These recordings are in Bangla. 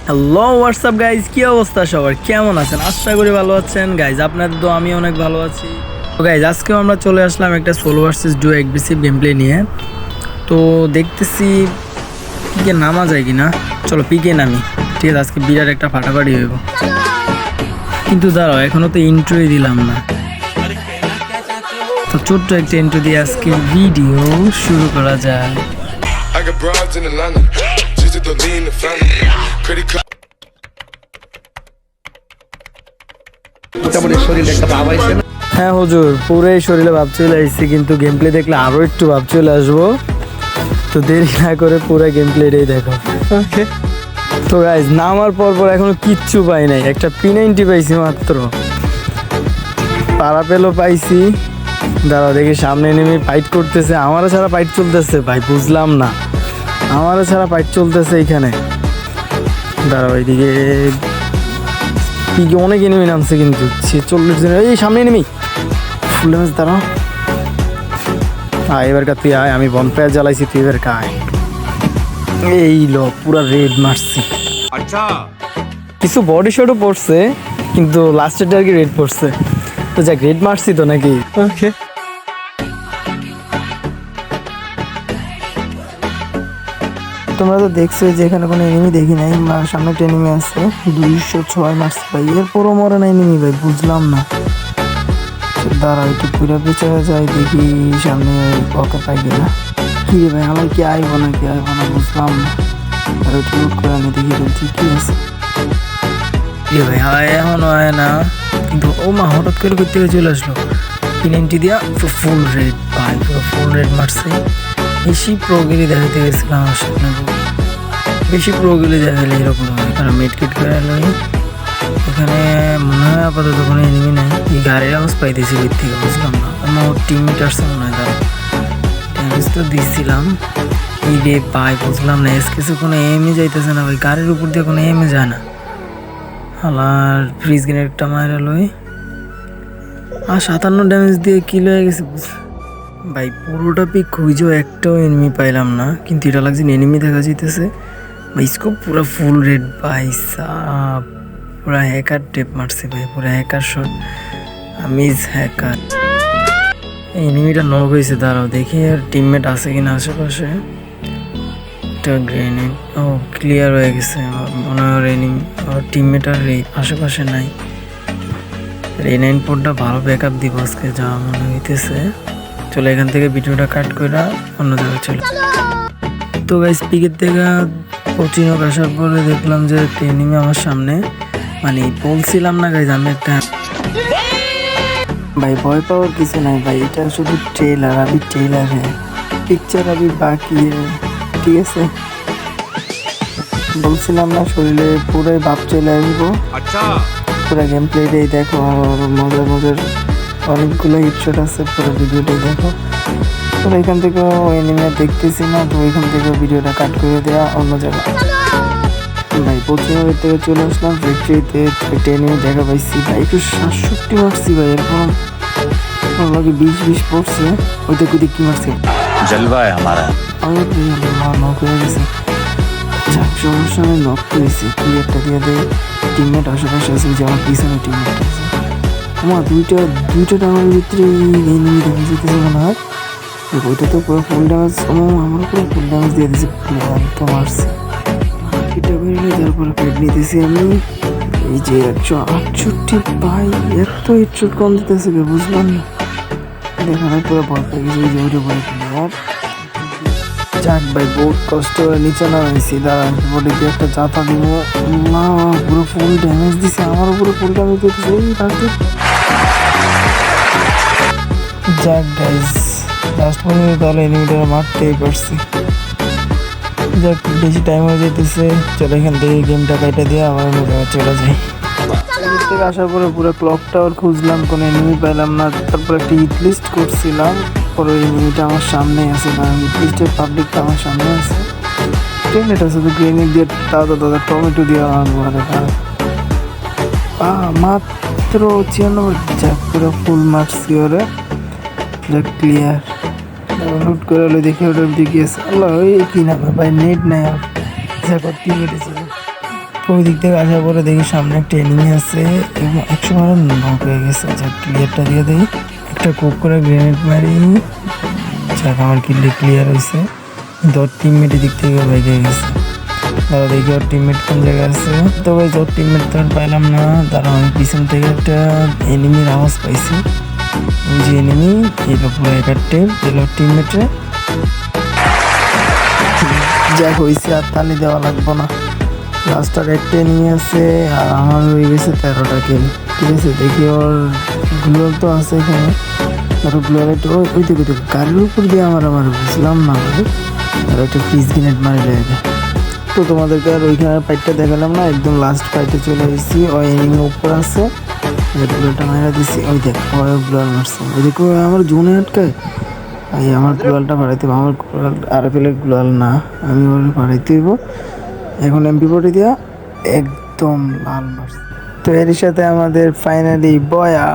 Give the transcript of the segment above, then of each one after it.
হ্যালো হোয়াটসঅ্যাপ গাইজ, কি অবস্থা সবার? কেমন আছেন? আশা করি ভালো আছেন গাইজ। আপনাদের তো আমি অনেক ভালো আছি। তো গাইজ আজকেও আমরা চলে আসলাম একটা solo versus duo aggressive game play নিয়ে। তো দেখতেছি পিকে নামা যায় কিনা। চলো পিকে নামি, ঠিক আছে? আজকে বিরাট একটা ফাটাফাটি হইব। কিন্তু দাঁড়াও, এখনো তো ইন্ট্রোই দিলাম না। তো ছোট্ট একটা ইন্ট্রো দিয়ে আজকে ভিডিও শুরু করা যায়। হ্যাঁ হুজুর, পুরোই শরীরে ভাব চলে আসছে, কিন্তু গেম প্লে দেখলে আরো একটু ভাব চলে আসবো। তো দেরি না করে পুরো গেম প্লেটাই দেখো। তো গাইজ নামার পর এখনো কিচ্ছু পাই নাই, একটা P90 পাইছি মাত্র। পাড়া পেলো পাইছি। দাঁড়াও দেখি, সামনে নেমে ফাইট করতেছে। আমারও ছাড়া ফাইট চলতেছে ভাই, বুঝলাম না আমারও ছাড়া ফাইট চলতেছে এইখানে। দাঁড়াও এইদিকে পিকে অনেক এনিমি নামছে, কিন্তু 40 জন। এই সামনে এনিমি ফুল ড্যামেজ। দাঁড়াও, এবার তুই আয়, আমি বনফায়ার জ্বালাইছি, তুই এবার আয়। এই লো, পুরা রেড মারছি। আচ্ছা, কিছু বডি শটও পড়ছে, কিন্তু লাস্টেরটা আর কি রেড পড়ছে। তো যাক, রেড মারছি তো নাকি। ওকে, তোমরা তো দেখছো যে এখানে কোনো এনিমি দেখি নাই। সামনে একটা এনিমি আছে, 206 মারছে ভাই, এরপরও মরে নাই এনিমি ভাই, বুঝলাম না। দাঁড়া একটু পুরা পেঁচে যায়, দেখি সামনে ওকে পাই কিনা। কি রে ভাই, আমার কি আইব না বুঝলাম না। আর একটু লুট করে আমি দেখি বলছি কি আছে। কি ভাই, আয় এখনো আয় না, কিন্তু ও মা হঠাৎ করে করতে চলে আসলো। P90 দিয়া ফুল রেড ভাই, পুরো ফুল রেড মারছে। বেশি প্রোগিলি দেখাতে গেছিলাম আসলে, বেশি প্রোগিলি দেখালে এরকম হয়। কারণ মেডকিট করে এলো এখানে, মনে হয় আপাতত কোনো এনিমি নাই। এই গাড়ির আওয়াজ পাইতেছি ওই থেকে, বুঝলাম না। আমার টিমমেট আসছে মনে হয়, তারা ড্যামেজ তো দিচ্ছিলাম। এই রে ভাই, বুঝলাম না, কিছু কোনো এমই যাইতেছে না ভাই, গাড়ির উপর দিয়ে কোনো এমে যায় না। আর ফ্রিজ গ্রেনেড একটা মারা লই, আর 57 ড্যামেজ দিয়ে কিল হয়ে গেছে ভাই। পুরোটা পিক খুঁজেও একটাও এনিমি পাইলাম না, কিন্তু এটা লাগছে এনিমি দেখা যাইতেছে ভাই। স্কোপ পুরো ফুল রেড ভাই, সাপ পুরা হ্যাকার টেপ মারছে ভাই, পুরা হ্যাকার শট, আমিজ হ্যাকার। এই এনিমিটা নক হয়েছে। দাঁড়াও দেখি আর টিমমেট আছে কিনা আশেপাশে। একটা গ্রেনেড, ও ক্লিয়ার হয়ে গেছে মনে হয়। এনিমি টিমমেট আর আশেপাশে নাই। রেনাইন পোর্টটা ভালো ব্যাক আপ দিব আজকে, যা মনে হইতেছে। চলো এখান থেকে ভিডিওটা কাট করে অন্য জায়গায় চলে। তো গাইস পিকের থেকে কোচিং আসার পরে দেখলাম যে একটা এনিমি আমার সামনে। মানে বলছিলাম না গাইস, আমি একটা ভাই ভয় পাওয়ার কিছু নাই ভাই, এটা শুধু ট্রেলার। আমি ট্রেলার পিকচার আমি বাকি, ঠিক আছে? বলছিলাম না শরীরে পুরোই ভাব চলে আসবো। আচ্ছা, পুরো গেম প্লেটাই দেখো, আর মজার অনেকগুলো হিটশট আছে, পুরো ভিডিওটাই দেখো। তো এখান থেকেও এনিমি দেখতেছি না, তো এখান থেকে ভিডিওটা কাট করে দেওয়া অন্য জায়গায়। ভাই পশ্চিমের থেকে চলে আসলাম ফ্যাক্টরিতে, একটা এনিমি দেখা পাইছি ভাই, একটু 67 মারছি ভাই। এরপর আমাকে 20 পড়ছে, ওই দেখো কি মারছে, জলবায় আমারা নক হয়ে গেছে। যাক সমস্যা নেই, নক করেছি। কি একটা দিয়ে দেয়, টিমমেট আশেপাশে আছে, যে আমার পিছনে টিমমেট আছে। আমার দুইটা ডাঙার ভিতরে এনিমি দেখা যেতেছে মনে হয়। ওইটা তো পুরো ফুল ড্যামেজ, আমার পুরো ফুল ড্যামেজ দিয়ে দিয়েছে, তো মারছে। এটা বেরিয়ে তারপরে পেট নিতেছি আমি। এই যে 168 ভাই, এত হেডশট কম দিতেছে, বুঝলাম না। দেখানোর পুরো ভয় পেয়ে গেছে, যে ওইটা বলে আর যাক ভাই, বহুত কষ্ট করে নিচে নামাইছি। দাঁড়ান বডি দিয়ে একটা চাপা দিব না, পুরো ফুল ড্যামেজ দিছে, আমার উপরে ফুল ড্যামেজ দিতেছে। যাক গাইস, লাস্ট পর্যন্ত তাহলে এনিমিটা মারতেই পারছি। যাক বেশি টাইম হয়ে যেতেছে, চলো এখান থেকে গেমটা কাটা দিয়ে আবার অন্য জায়গায় চলে যাই। থেকে আসার পরে পুরো ক্লক টাওয়ার খুঁজলাম, কোনো এনিমি পেলাম না। তারপরে একটা হিট লিস্ট করছিলাম, পরে এনিমিটা আমার সামনেই আছে, কারণ হিট লিস্টের পাবলিকটা আমার সামনে আছে। গ্রেনেড আছে, তো গ্রেনেড দিয়ে দাদা টমেটো দিয়ে আমার ঘরে মাত্র 96। যাক পুরো ফুল মারছি ওরে, যাক ক্লিয়ার। লুট করে হলে দেখে ওটার দিকে আল্লাহ, ওই কি না ভাই, নেট নাই আর। যাক টিমমেট ছিল, ওই দিক থেকে আসার পরে দেখি সামনে একটা এনিমি আছে এবং 100 মারে নক হয়ে গেছে। যাক ক্লিয়ারটা দিয়ে দেই, একটা কোক করে গ্রেনেড মারি। যাক আমার কিলটা ক্লিয়ার হয়েছে। তোর টিমমেটের দিক থেকে ভেঙে গেছে। তারা দেখি ওর টিমমেট কোন জায়গায় আছে। তো ভাই ওর টিমমেট তো আর পাইলাম না। তারা আমি পিছন থেকে একটা এনিমির আওয়াজ পাইছি। ওই যে এনিমি এটা পুরো একার টিম এলো টিমমেটে। যাক হয়েছে, আর তালি দেওয়া লাগবো না। লাস্টার একটা এনিমি আছে আর আমার হয়ে গেছে 13টা কিল। ঠিক আছে, দেখি ওর গ্লোয়াল তো আছে এখানে। আর গ্লোয়াল ওই দিকে গাড়ির উপর দিয়ে আমার বুঝলাম না ভাই। আর একটা ফ্রিজ গ্রেনেড মারি লাগে। তো তোমাদেরকে আর ওইখানে ফাইটটা দেখালাম না, একদম লাস্ট ফাইটে চলে এসেছি। ওই এনিমি উপর আছে, গ্লোয়ালটা মারা দিছি। ওই দেখ ওই গ্লোয়াল মারছে, ওইদিকে আমার জোনে আটকায়। এই আমার গ্লোয়ালটা বাড়াইতে হবে। আমার আর ফেলের গ্লোয়াল না, আমি ওর বাড়াইতে হইব। এখন MP40 দিয়া একদম লাল মারছে। তো এর সাথে আমাদের ফাইনালি বয়া।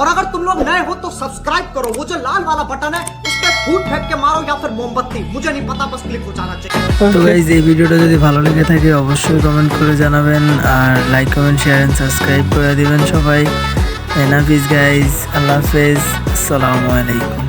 और अगर तुम लोग नए हो तो सब्सक्राइब करो, वो जो लाल वाला बटन है उस पर फूट फेंक के मारो या फिर मोमबत्ती, मुझे नहीं पता, बस क्लिक हो जाना चाहिए। তো গাইজ এই ভিডিওটা যদি ভালো লেগে থাকে অবশ্যই কমেন্ট করে জানাবেন, আর like comment share and subscribe করে দিবেন সবাই। এনাফ ইজ গাইজ, আল্লাহ হাফেজ, আসসালামু আলাইকুম।